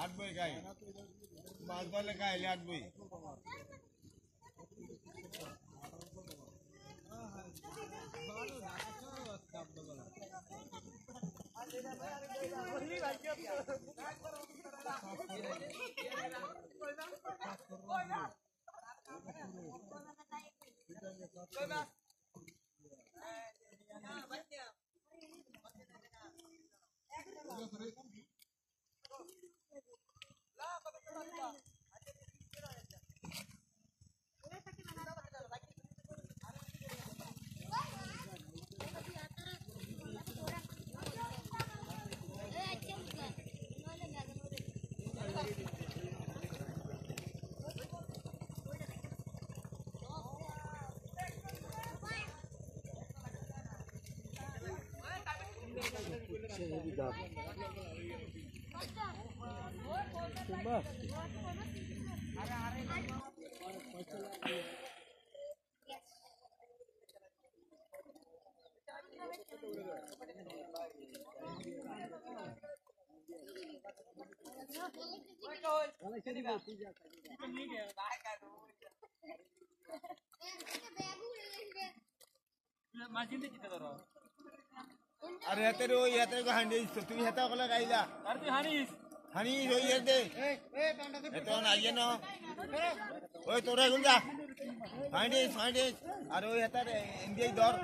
আটবই গাই মাছ বলে গাইলে আটবই अरे हेते रो हेते को हांडी तू हेता कोला गाइला अरे तू हानीस हानीस होई हेते हेतो ना आइए ना ओए तोरे गुंजा हांडीस हांडीस अरे ओए हेता रे इंडिया दर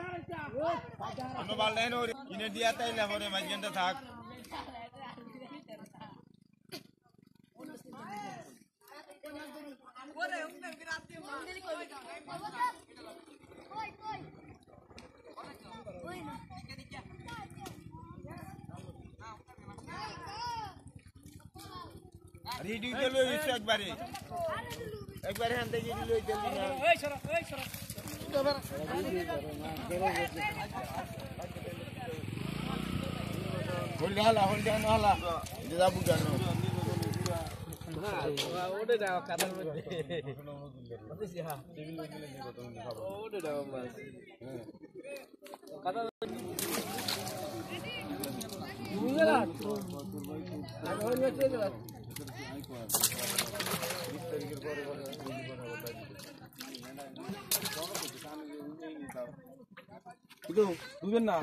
अनो बाल लेनो इने दिया ता इला होरे मजगंदा थाक ओरे उनने गिराते रेडी कर लो इस एक बार हम देखिए लो जल्दी ना ओए छोरा होल्ड हाला जदा बुगानो हां ओडे दाव कादर मध्ये मते हा ओडे दाव बस कादर बुगला और ये चला itu bukan na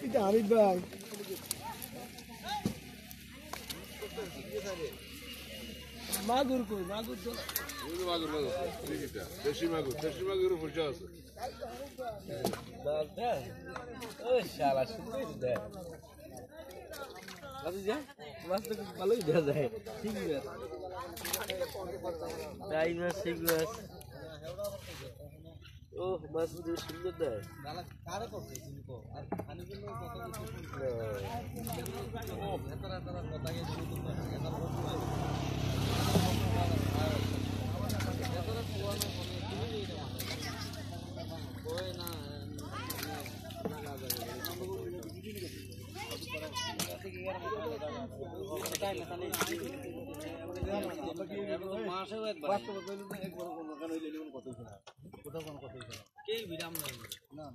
এটা আরিফ ভাই মাগুর কই মাগুর তো মাগুর দেশি মাগুর ফুলটা আছে দাদা ওই শালা সুন্দর দেখ দাদু যা মাছ তো ভালোই দেখা যায় ঠিক আছে তাই না ঠিক আছে ও মাছ তো সুন্দর দেয় কারে করতে কিন্তু আর খানি জন্য কত কিছু ও এতরা কথা গিয়ে শুরু করতে এতরা পুরানো মানে তুমি নেই না ওই না মাসে একবার কত কোথাও কোন কথা না